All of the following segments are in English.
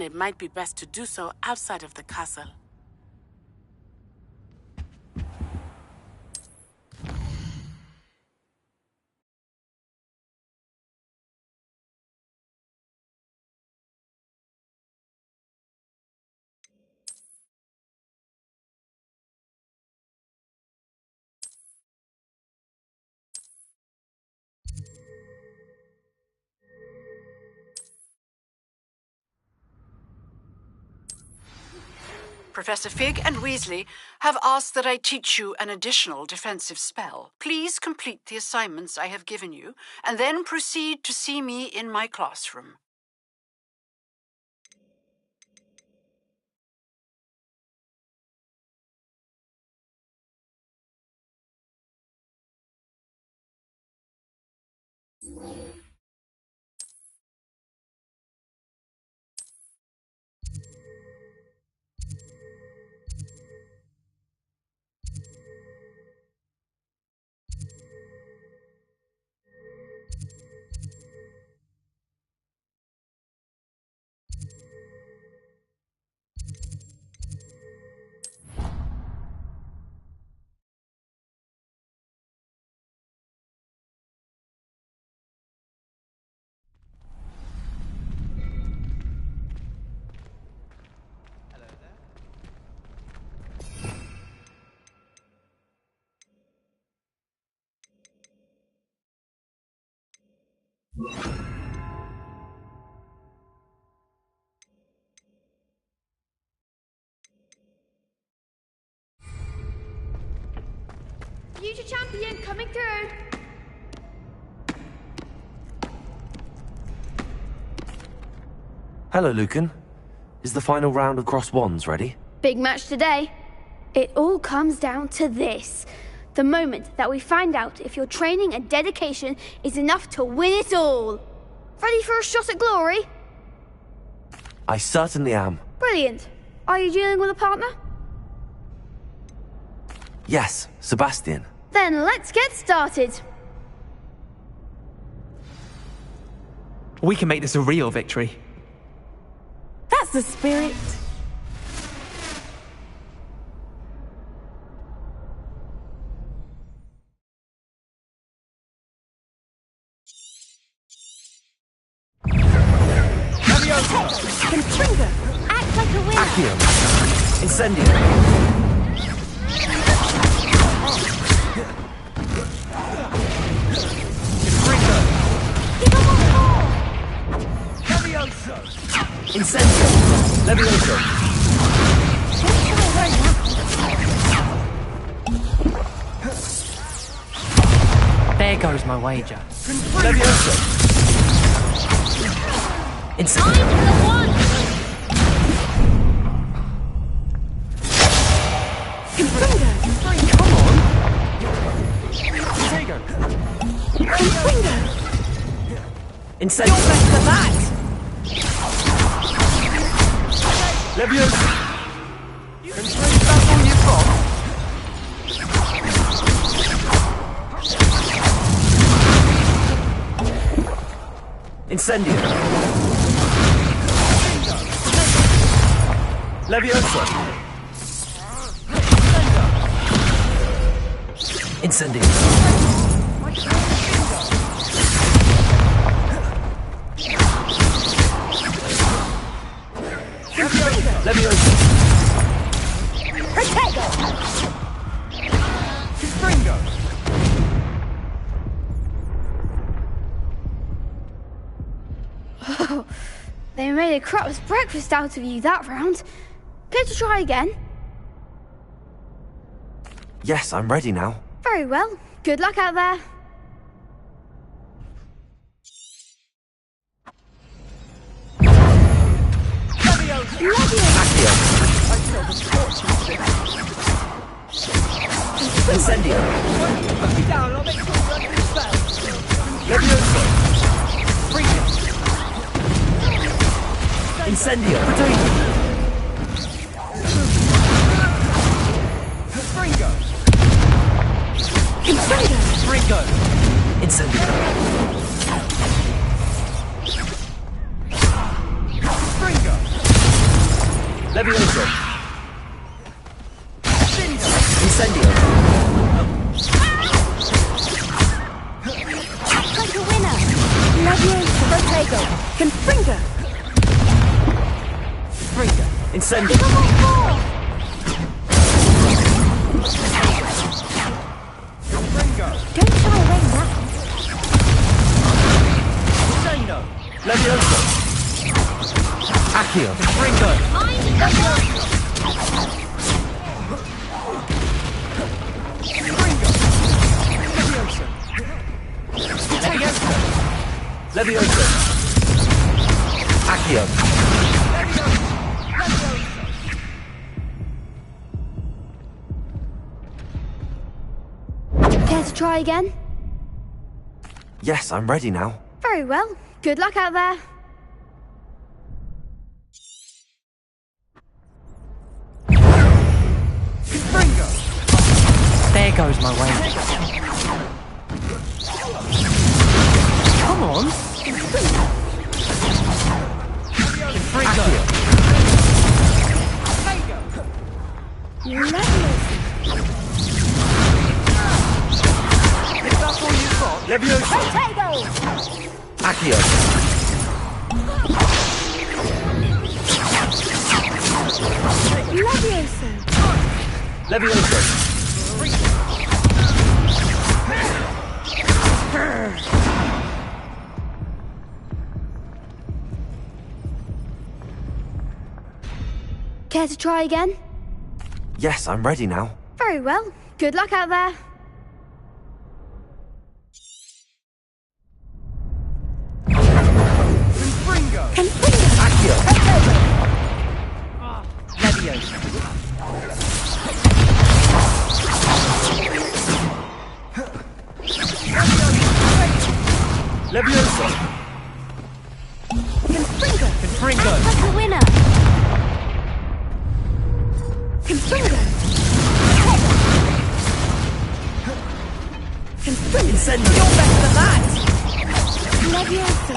It might be best to do so outside of the castle. Professor Fig and Weasley have asked that I teach you an additional defensive spell. Please complete the assignments I have given you, and then proceed to see me in my classroom. Future champion coming through. Hello, Lucan. Is the final round of Cross Wands ready? Big match today. It all comes down to this. The moment that we find out if your training and dedication is enough to win it all. Ready for a shot at glory? I certainly am. Brilliant. Are you dealing with a partner? Yes, Sebastian. Then let's get started. We can make this a real victory. That's the spirit. Confringo, act like a winner. Accio. Incendio. Give him one more. Levioso. Incendio. Levioso. There goes my wager. Levioso. Incendio. I'm the one. Confringo! Come on! Diego. Confringo! Incendio. You're better than that! Levioso. That's all you've got? Incendio. Levioso. Incendio. Levioso. Confringo! Oh, they made a crap's breakfast out of you that round. Care to try again? Yes, I'm ready now. Very well. Good luck out there. Accio. Incendio. Levioso. Incendio. Confringo! Fringo. Incendio. Confringo! Levioso! Incendio! Like a winner! Leviosa! Protego! Confringo! Springer! Incendio! Give 'em all four! Don't shy away now. Levioso! Accio! Ringo! Mind the one! Levioso! Accio! Care to try again? Yes, I'm ready now. Very well. Good luck out there. There goes my way. Come on. Levioso! Protego! Accio! Leviosa! Levioso! Care to try again? Yes, I'm ready now. Very well. Good luck out there. Accio! Levioso! Confringo! Like a winner. Confringo! Confringo! Incendio! You're better than that! Leviosa!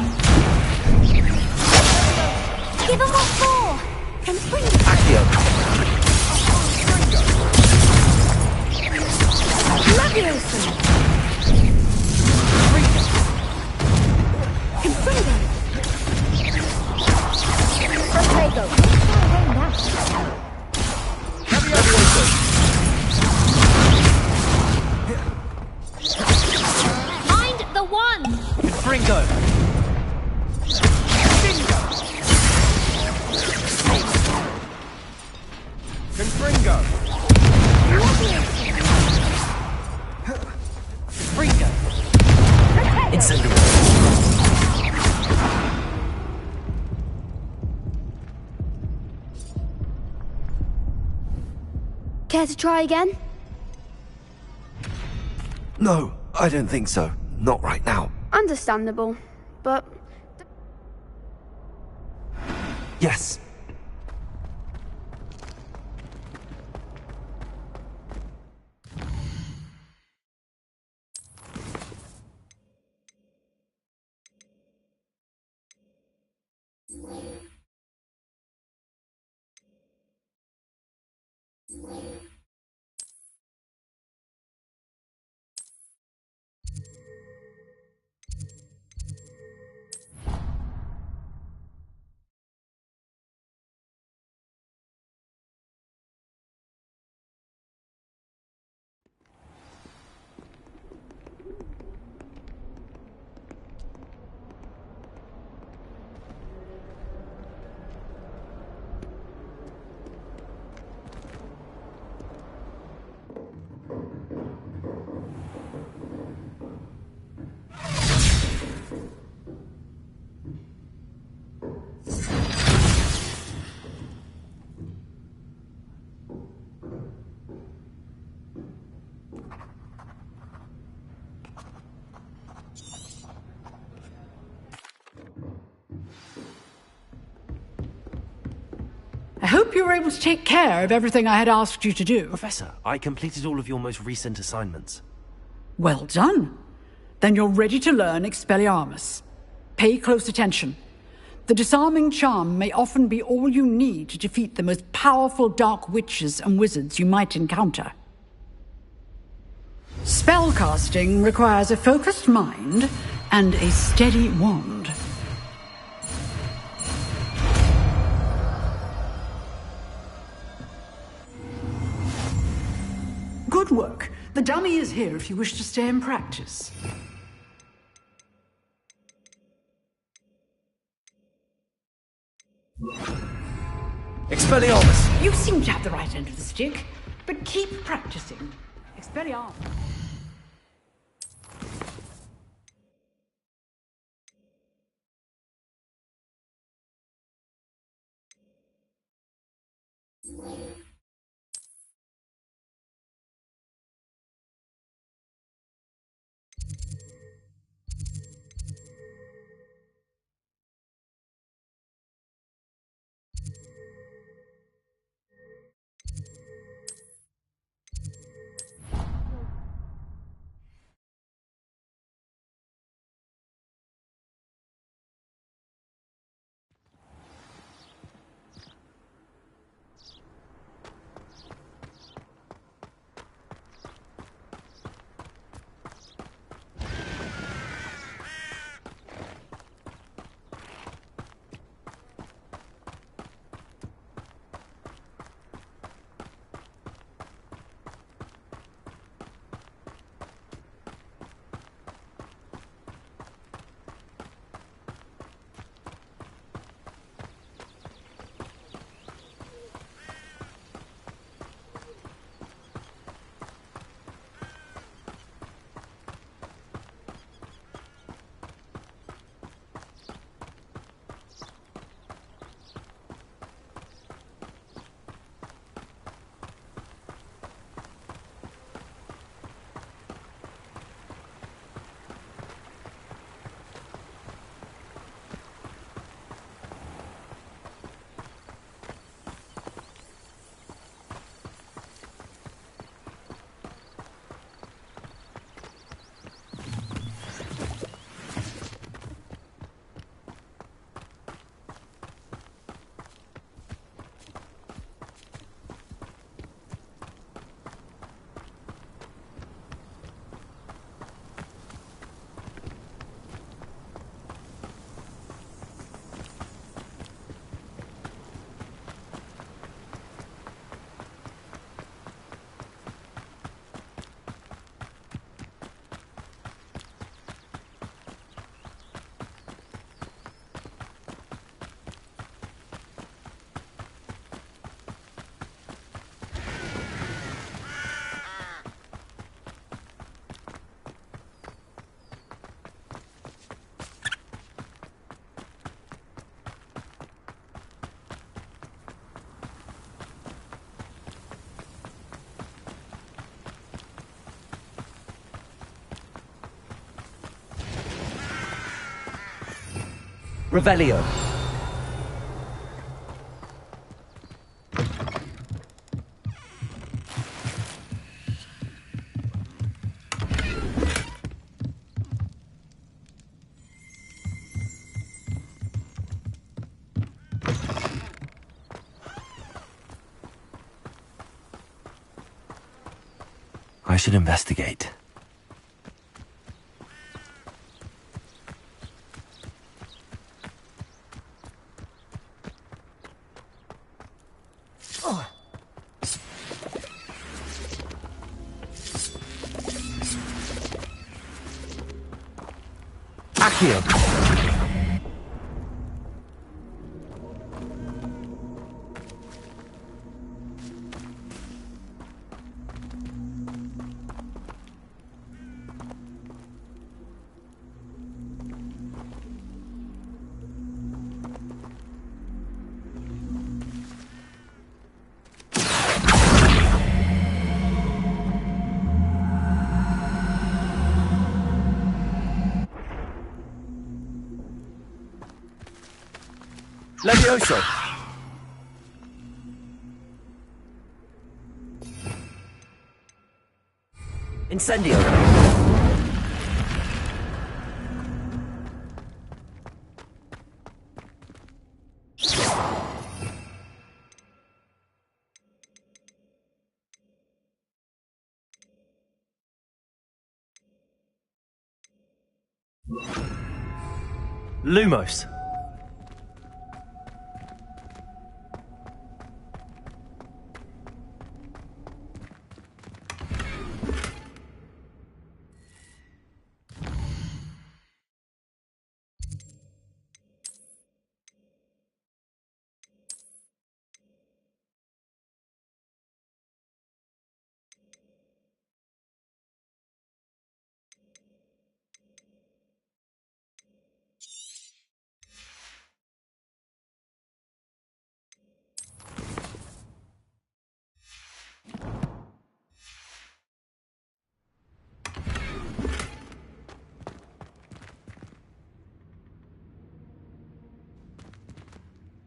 Give 'em what for! Confringo! Accio! Leviosa! Confringo! Protego! Mind the one! Ringo! Confringo! Ringo! Incendio! Care to try again? No, I don't think so. Not right now. Understandable, but Yes. I hope you were able to take care of everything I had asked you to do. Professor, I completed all of your most recent assignments. Well done. Then you're ready to learn Expelliarmus. Pay close attention. The disarming charm may often be all you need to defeat the most powerful dark witches and wizards you might encounter. Spellcasting requires a focused mind and a steady wand. Good work. The dummy is here if you wish to stay and practice. Expelliarmus! You seem to have the right end of the stick, but keep practicing. Expelliarmus. Revelio. I should investigate. Accio. Levioso! Incendio! Lumos.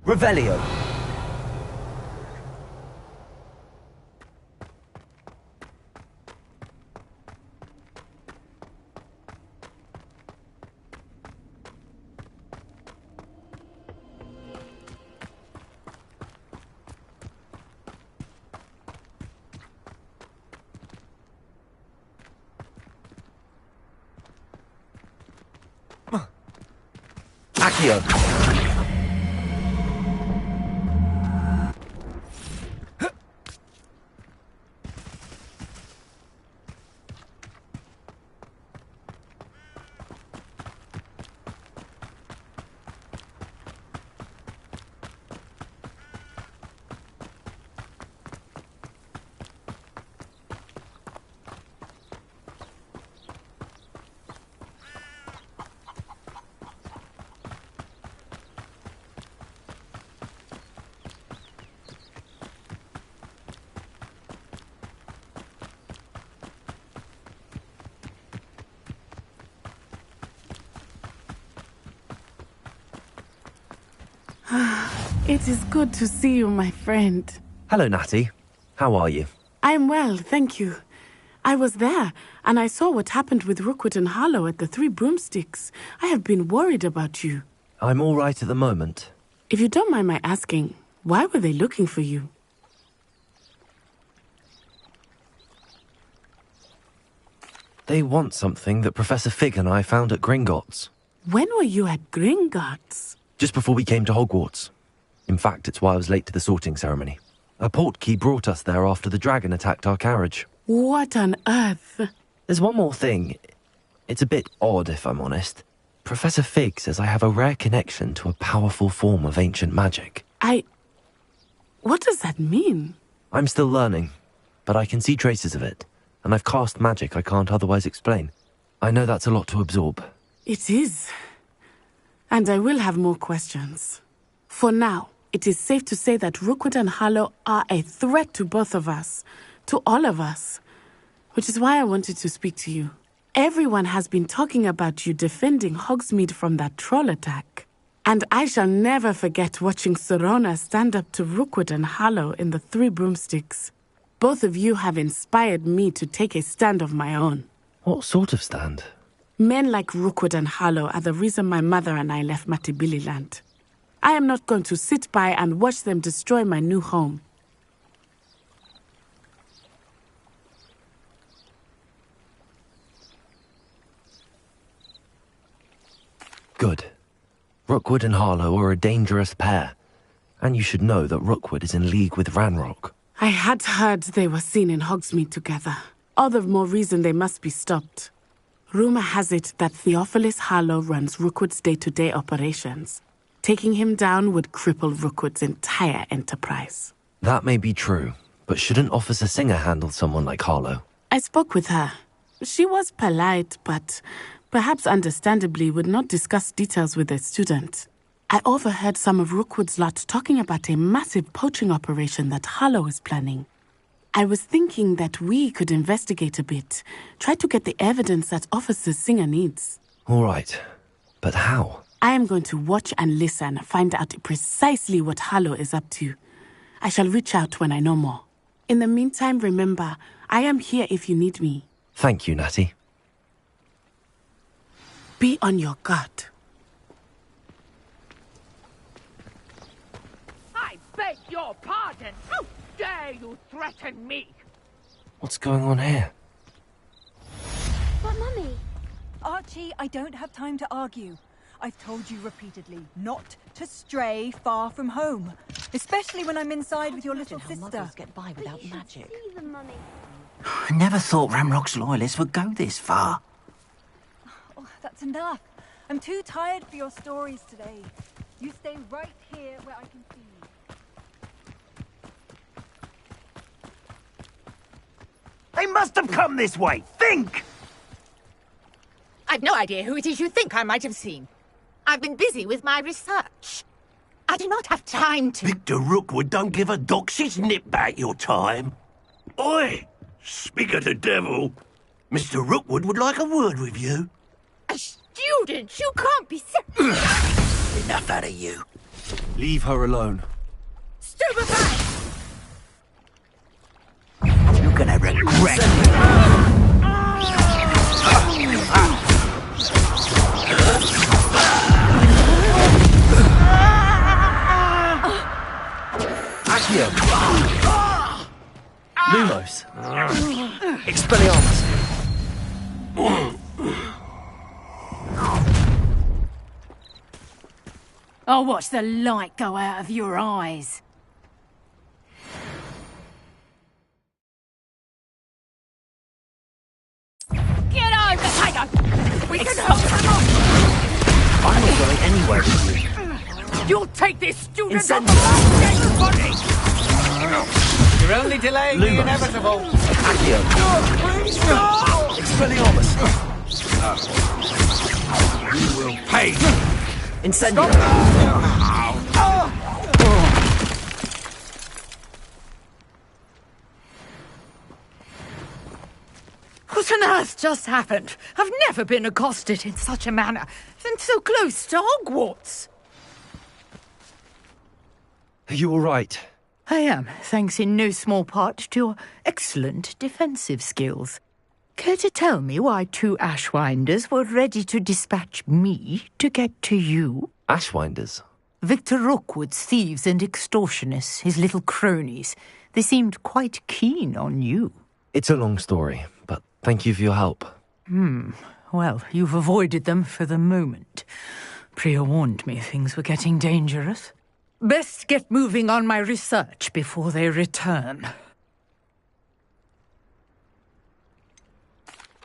Revelio. Accio. It is good to see you, my friend. Hello, Natty. How are you? I am well, thank you. I was there, and I saw what happened with Rookwood and Harlow at the Three Broomsticks. I have been worried about you. I'm all right at the moment. If you don't mind my asking, why were they looking for you? They want something that Professor Fig and I found at Gringotts. When were you at Gringotts? Just before we came to Hogwarts. In fact, it's why I was late to the sorting ceremony. A portkey brought us there after the dragon attacked our carriage. What on earth? There's one more thing. It's a bit odd, if I'm honest. Professor Fig says I have a rare connection to a powerful form of ancient magic. What does that mean? I'm still learning, but I can see traces of it, and I've cast magic I can't otherwise explain. I know that's a lot to absorb. It is. And I will have more questions. For now, it is safe to say that Rookwood and Harlow are a threat to both of us, to all of us, which is why I wanted to speak to you. Everyone has been talking about you defending Hogsmeade from that troll attack. And I shall never forget watching Serona stand up to Rookwood and Harlow in the Three Broomsticks. Both of you have inspired me to take a stand of my own. What sort of stand? Men like Rookwood and Harlow are the reason my mother and I left Matabeleland. I am not going to sit by and watch them destroy my new home. Good. Rookwood and Harlow are a dangerous pair. And you should know that Rookwood is in league with Ranrock. I had heard they were seen in Hogsmeade together. All the more reason they must be stopped. Rumor has it that Theophilus Harlow runs Rookwood's day-to-day operations. Taking him down would cripple Rookwood's entire enterprise. That may be true, but shouldn't Officer Singer handle someone like Harlow? I spoke with her. She was polite, but perhaps understandably would not discuss details with a student. I overheard some of Rookwood's lot talking about a massive poaching operation that Harlow is planning. I was thinking that we could investigate a bit, try to get the evidence that Officer Singer needs. All right, but how? I am going to watch and listen, find out precisely what Harlow is up to. I shall reach out when I know more. In the meantime, remember, I am here if you need me. Thank you, Natty. Be on your guard. I beg your pardon! How dare you threaten me? What's going on here? But, Mummy... Archie, I don't have time to argue. I've told you repeatedly not to stray far from home, especially when I'm inside with your little sister. Get by without magic. See the money. I never thought Ramrock's loyalists would go this far. Oh, that's enough. I'm too tired for your stories today. You stay right here where I can see you. They must have come this way. Think! I've no idea who it is you think I might have seen. I've been busy with my research. I do not have time to... Victor Rookwood don't give a doxy's nip back your time. Oi! Speak of the devil. Mr. Rookwood would like a word with you. A student? You can't be... Enough out of you. Leave her alone. Stupefy! You're gonna regret it. Accio! Lumos! Expelliarmus! I'll watch the light go out of your eyes. Get over, Tiger! We can help them off! I'm not going anywhere with you. You'll take this student Incendio. off the dead body! You're only delaying the Lumos. inevitable. Accio! Expelliarmus! You will pay. Incendio! What on earth just happened? I've never been accosted in such a manner, and so close to Hogwarts. Are you all right? I am, thanks in no small part to your excellent defensive skills. Care to tell me why two Ashwinders were ready to dispatch me to get to you? Ashwinders? Victor Rookwood's thieves and extortionists, his little cronies. They seemed quite keen on you. It's a long story, but thank you for your help. Well, you've avoided them for the moment. Priya warned me things were getting dangerous. Best get moving on my research before they return.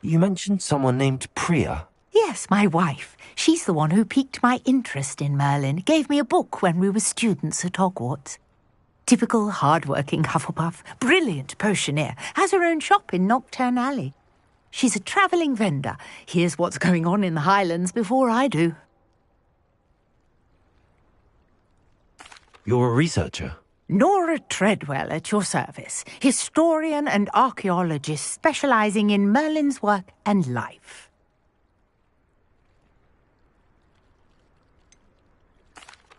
You mentioned someone named Priya. Yes, my wife. She's the one who piqued my interest in Merlin. Gave me a book when we were students at Hogwarts. Typical hard-working Hufflepuff, brilliant potioneer, has her own shop in Knockturn Alley. She's a travelling vendor. Hears what's going on in the Highlands before I do. You're a researcher? Nora Treadwell at your service, historian and archaeologist specialising in Merlin's work and life.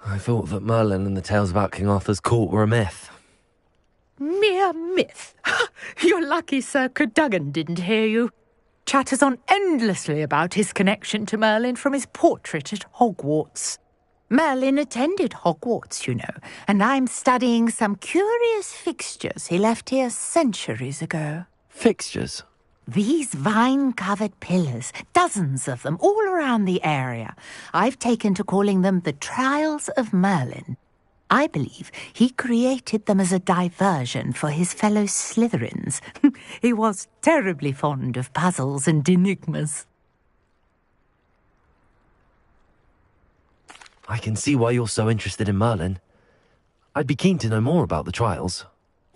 I thought that Merlin and the tales about King Arthur's court were a myth. Mere myth. You're lucky Sir Cadogan didn't hear you. Chatters on endlessly about his connection to Merlin from his portrait at Hogwarts. Merlin attended Hogwarts, you know, and I'm studying some curious fixtures he left here centuries ago. Fixtures? These vine-covered pillars, dozens of them, all around the area. I've taken to calling them the Trials of Merlin. I believe he created them as a diversion for his fellow Slytherins. He was terribly fond of puzzles and enigmas. I can see why you're so interested in Merlin. I'd be keen to know more about the trials.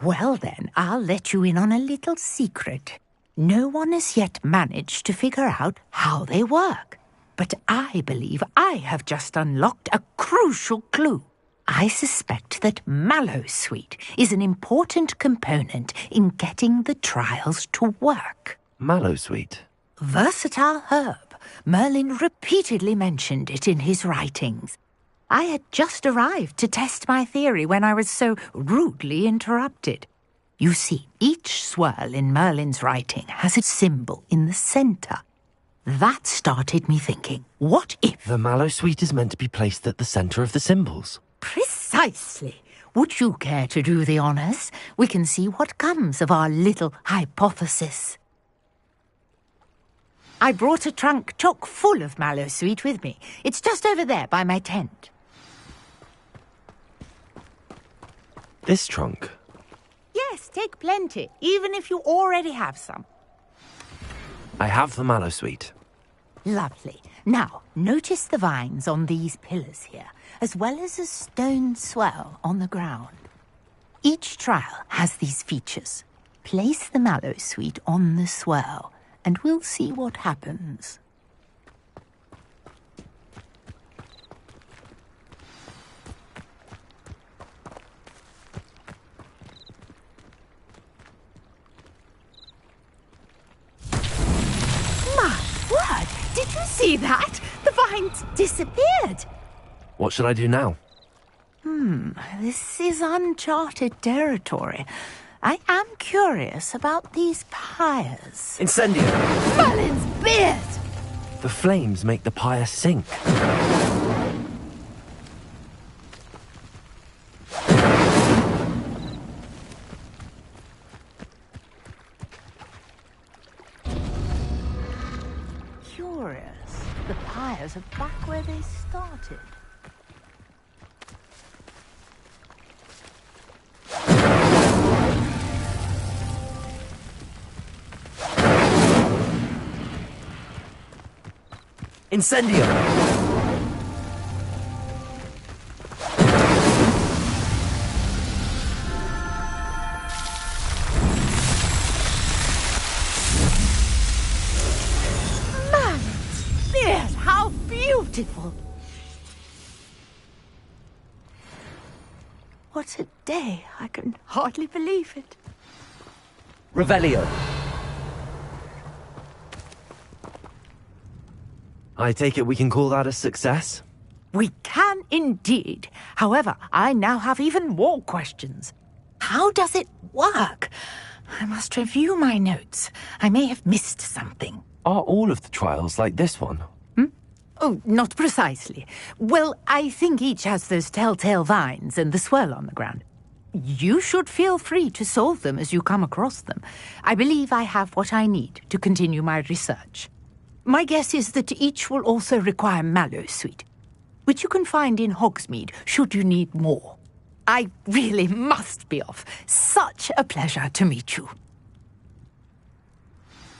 Well then, I'll let you in on a little secret. No one has yet managed to figure out how they work. But I believe I have just unlocked a crucial clue. I suspect that Mallowsweet is an important component in getting the trials to work. Mallowsweet? Versatile herb. Merlin repeatedly mentioned it in his writings. I had just arrived to test my theory when I was so rudely interrupted. You see, each swirl in Merlin's writing has a symbol in the centre. That started me thinking, what if... The Mallowsweet is meant to be placed at the centre of the symbols. Precisely. Would you care to do the honours? We can see what comes of our little hypothesis. I brought a trunk chock full of mallow sweet with me. It's just over there by my tent. This trunk? Yes, take plenty, even if you already have some. I have the mallow sweet. Lovely. Now, notice the vines on these pillars here, as well as a stone swell on the ground. Each trial has these features. Place the mallow sweet on the swell, and we'll see what happens. My word! Did you see that? The vines disappeared. What should I do now? This is uncharted territory. I am curious about these pyres. Incendio! Merlin's beard! The flames make the pyre sink. Curious. The pyres are back where they started. Incendio! Merlin's beard! How beautiful! What a day! I can hardly believe it. Revelio. I take it we can call that a success? We can indeed. However, I now have even more questions. How does it work? I must review my notes. I may have missed something. Are all of the trials like this one? Oh, not precisely. Well, I think each has those telltale vines and the swirl on the ground. You should feel free to solve them as you come across them. I believe I have what I need to continue my research. My guess is that each will also require mallow sweet, which you can find in Hogsmeade should you need more. I really must be off. Such a pleasure to meet you.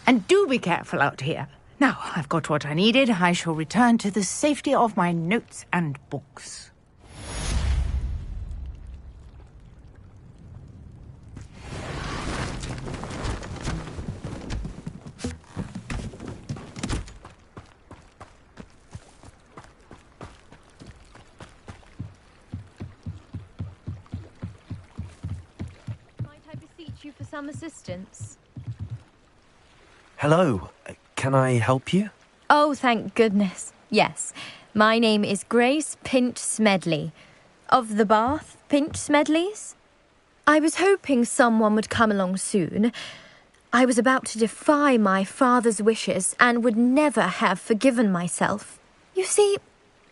And do be careful out here. Now, I've got what I needed. I shall return to the safety of my notes and books. You for some assistance? Hello. Can I help you? Oh, thank goodness. Yes. My name is Grace Pinch Smedley. Of the Bath Pinch Smedleys? I was hoping someone would come along soon. I was about to defy my father's wishes and would never have forgiven myself. You see,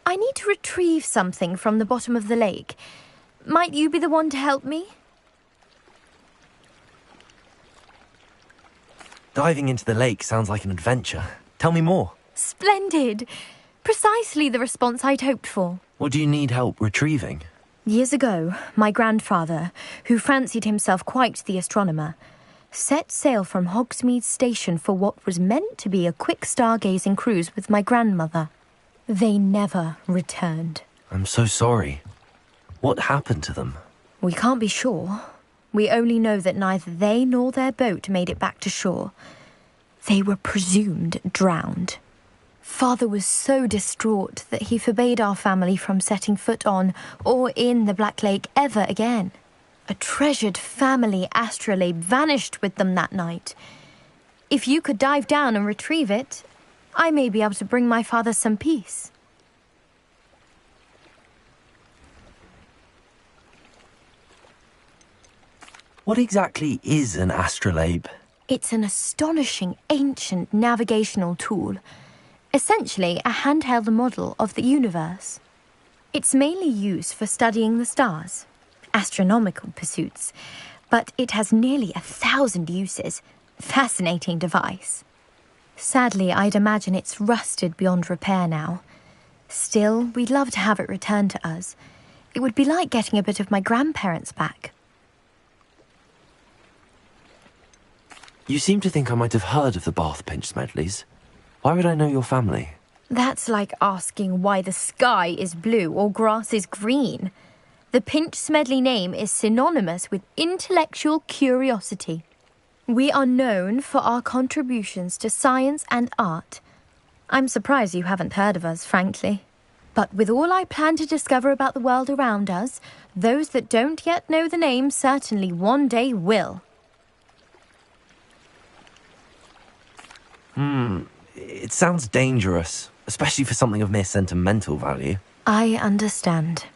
I need to retrieve something from the bottom of the lake. Might you be the one to help me? Diving into the lake sounds like an adventure. Tell me more. Splendid! Precisely the response I'd hoped for. What do you need help retrieving? Years ago, my grandfather, who fancied himself quite the astronomer, set sail from Hogsmeade Station for what was meant to be a quick stargazing cruise with my grandmother. They never returned. I'm so sorry. What happened to them? We can't be sure. We only know that neither they nor their boat made it back to shore. They were presumed drowned. Father was so distraught that he forbade our family from setting foot on or in the Black Lake ever again. A treasured family astrolabe vanished with them that night. If you could dive down and retrieve it, I may be able to bring my father some peace. What exactly is an astrolabe? It's an astonishing ancient navigational tool. Essentially a handheld model of the universe. It's mainly used for studying the stars, astronomical pursuits, but it has nearly 1,000 uses. Fascinating device. Sadly, I'd imagine it's rusted beyond repair now. Still, we'd love to have it returned to us. It would be like getting a bit of my grandparents back. You seem to think I might have heard of the Bath Pinch Smedleys. Why would I know your family? That's like asking why the sky is blue or grass is green. The Pinch Smedley name is synonymous with intellectual curiosity. We are known for our contributions to science and art. I'm surprised you haven't heard of us, frankly. But with all I plan to discover about the world around us, those that don't yet know the name certainly one day will. It sounds dangerous, especially for something of mere sentimental value. I understand.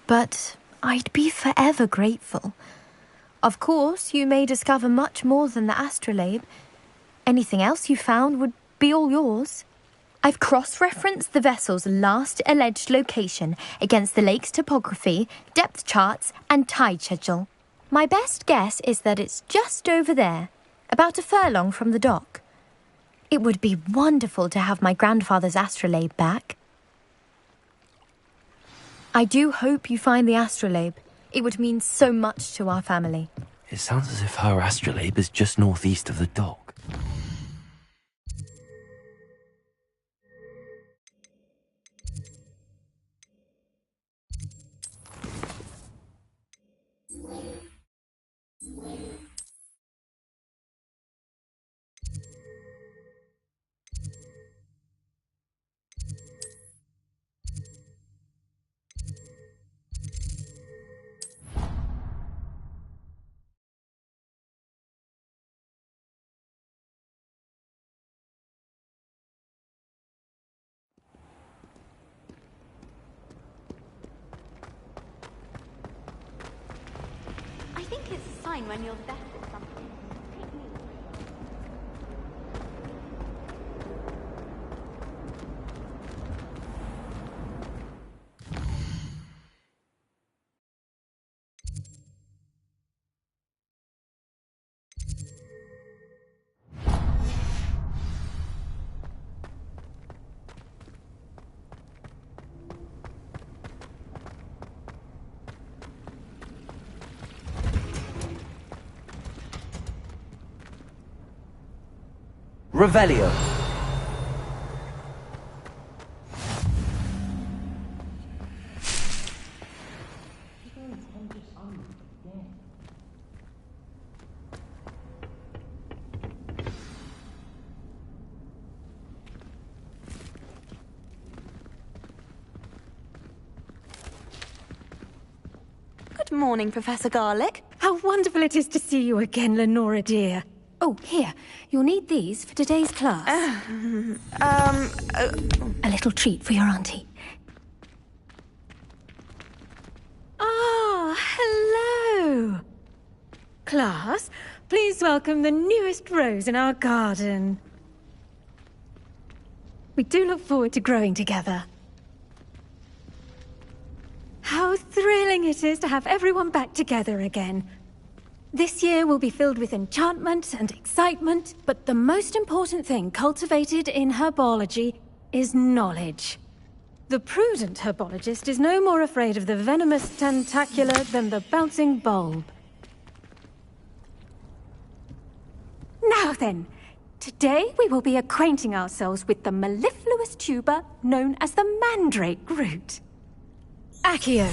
But I'd be forever grateful. Of course, you may discover much more than the astrolabe. Anything else you found would be all yours. I've cross-referenced the vessel's last alleged location against the lake's topography, depth charts, and tide schedule. My best guess is that it's just over there, about a furlong from the dock. It would be wonderful to have my grandfather's astrolabe back. I do hope you find the astrolabe. It would mean so much to our family. It sounds as if her astrolabe is just northeast of the dock. I think it's a sign when you're the best at something. Take me. Revelio. Good morning, Professor Garlick. How wonderful it is to see you again, Lenora dear. Oh, here. You'll need these for today's class. A little treat for your auntie. Ah, hello. Class, please welcome the newest rose in our garden. We do look forward to growing together. How thrilling it is to have everyone back together again. This year will be filled with enchantment and excitement, but the most important thing cultivated in herbology is knowledge. The prudent herbologist is no more afraid of the venomous tentacula than the bouncing bulb. Now then, today we will be acquainting ourselves with the mellifluous tuber known as the mandrake root. Accio.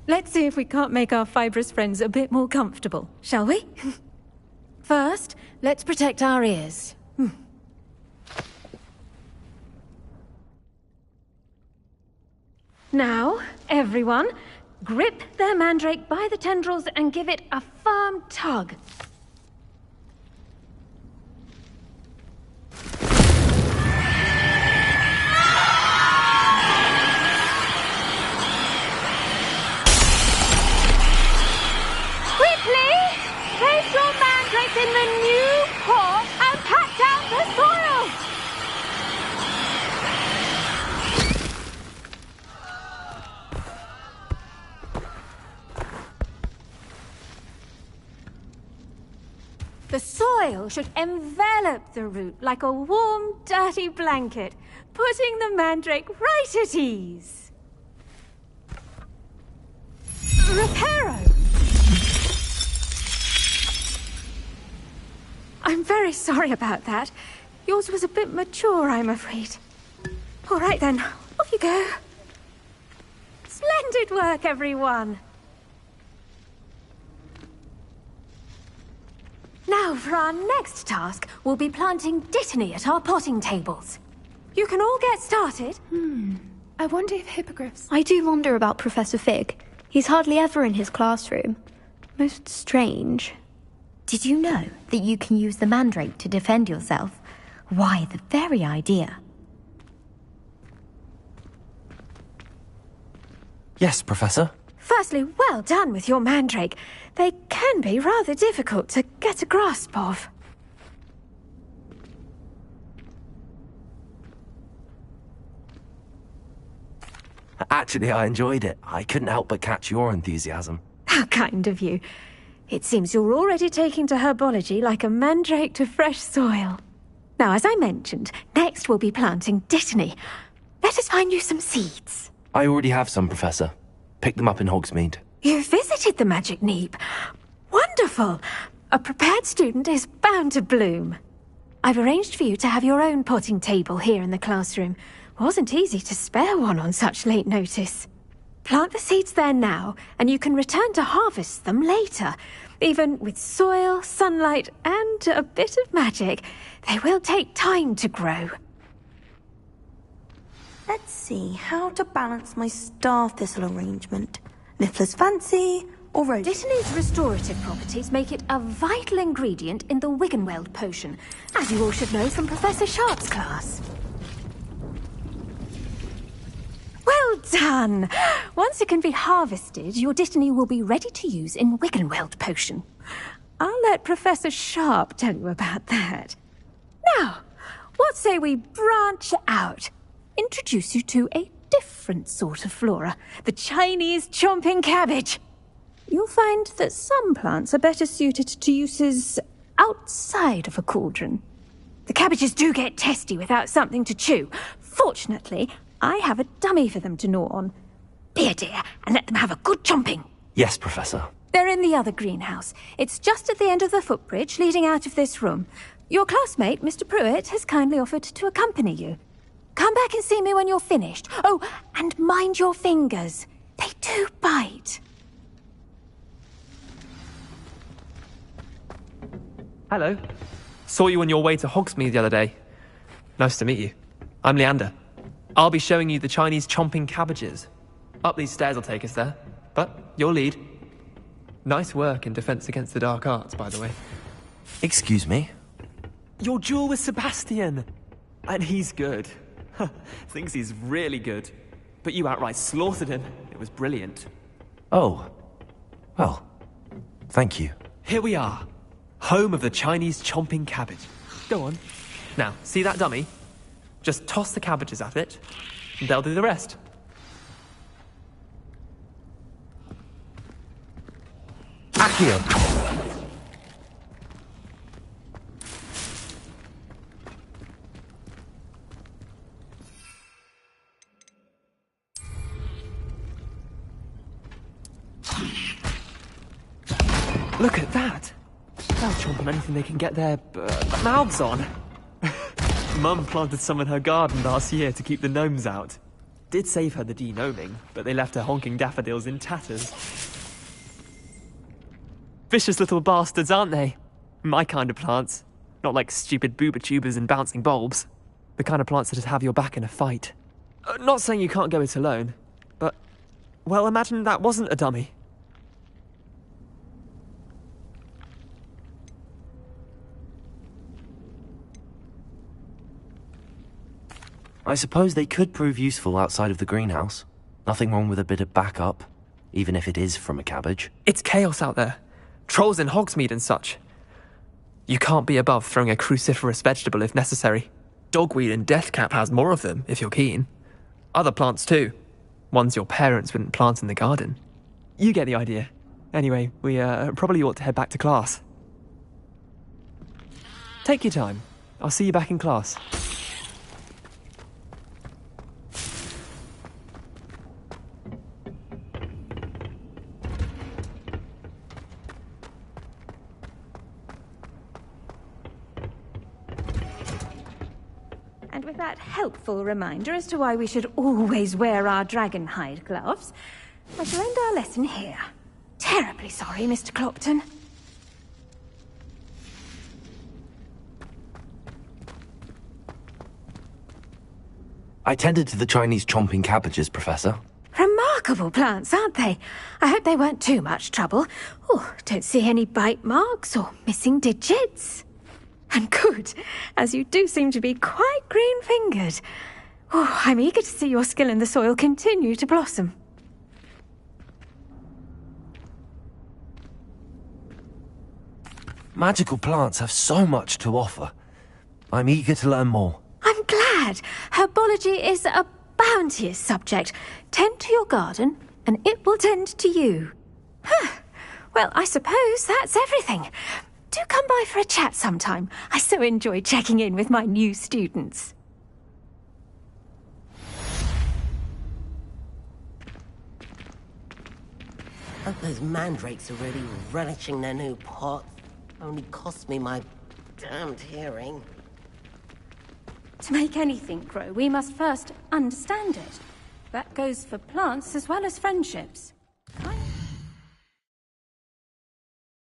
Let's see if we can't make our fibrous friends a bit more comfortable, shall we? First, let's protect our ears. Now, everyone, grip their mandrake by the tendrils and give it a firm tug. Place your mandrakes in the new pot and pat down the soil! The soil should envelop the root like a warm, dirty blanket, putting the mandrake right at ease. Reparo! I'm very sorry about that. Yours was a bit mature, I'm afraid. All right then, off you go. Splendid work, everyone! Now, for our next task, we'll be planting dittany at our potting tables. You can all get started. I wonder if hippogriffs... I do wonder about Professor Fig. He's hardly ever in his classroom. Most strange. Did you know that you can use the mandrake to defend yourself? Why, the very idea. Yes, Professor. Firstly, well done with your mandrake. They can be rather difficult to get a grasp of. Actually, I enjoyed it. I couldn't help but catch your enthusiasm. How kind of you. It seems you're already taking to herbology like a mandrake to fresh soil. Now, as I mentioned, next we'll be planting dittany. Let us find you some seeds. I already have some, Professor. Picked them up in Hogsmeade. You visited the Magic Neep. Wonderful! A prepared student is bound to bloom. I've arranged for you to have your own potting table here in the classroom. Wasn't easy to spare one on such late notice. Plant the seeds there now, and you can return to harvest them later. Even with soil, sunlight, and a bit of magic, they will take time to grow. Let's see how to balance my star thistle arrangement. Niffler's fancy or rose? Dittany's restorative properties make it a vital ingredient in the Wiggenweld potion, as you all should know from Professor Sharp's class. Well done! Once it can be harvested, your dittany will be ready to use in Wiggenweld potion. I'll let Professor Sharp tell you about that. Now, what say we branch out? Introduce you to a different sort of flora, the Chinese chomping cabbage. You'll find that some plants are better suited to uses outside of a cauldron. The cabbages do get testy without something to chew. Fortunately, I have a dummy for them to gnaw on. Be a dear and let them have a good chomping. Yes, Professor. They're in the other greenhouse. It's just at the end of the footbridge leading out of this room. Your classmate, Mr. Pruitt, has kindly offered to accompany you. Come back and see me when you're finished. Oh, and mind your fingers. They do bite. Hello. Saw you on your way to Hogsmeade the other day. Nice to meet you. I'm Leander. I'll be showing you the Chinese chomping cabbages. Up these stairs will take us there. But your lead. Nice work in Defense Against the Dark Arts, by the way. Excuse me? Your duel with Sebastian. And he's good. Thinks he's really good. But you outright slaughtered him. It was brilliant. Oh. Well, thank you. Here we are. Home of the Chinese chomping cabbage. Go on. Now, see that dummy? Just toss the cabbages at it, and they'll do the rest. Accio! Look at that! They'll chomp on anything they can get their mouths on. Mum planted some in her garden last year to keep the gnomes out. Did save her the de-gnoming, but they left her honking daffodils in tatters. Vicious little bastards, aren't they? My kind of plants. Not like stupid booba tubers and bouncing bulbs. The kind of plants that just have your back in a fight. Not saying you can't go it alone, but... well, imagine that wasn't a dummy. I suppose they could prove useful outside of the greenhouse. Nothing wrong with a bit of backup, even if it is from a cabbage. It's chaos out there. Trolls in Hogsmeade and such. You can't be above throwing a cruciferous vegetable if necessary. Dogweed and deathcap has more of them, if you're keen. Other plants too. Ones your parents wouldn't plant in the garden. You get the idea. Anyway, we probably ought to head back to class. Take your time. I'll see you back in class. And with that helpful reminder as to why we should always wear our dragon hide gloves, I shall end our lesson here. Terribly sorry, Mr. Clopton. I tended to the Chinese chomping cabbages, Professor. Remarkable plants, aren't they? I hope they weren't too much trouble. Oh, don't see any bite marks or missing digits. And good, as you do seem to be quite green-fingered. Oh, I'm eager to see your skill in the soil continue to blossom. Magical plants have so much to offer. I'm eager to learn more. I'm glad. Herbology is a bounteous subject. Tend to your garden, and it will tend to you. Well, I suppose that's everything. Do come by for a chat sometime. I so enjoy checking in with my new students. Hope those mandrakes are really relishing their new pot. Only cost me my damned hearing. To make anything grow, we must first understand it. That goes for plants as well as friendships.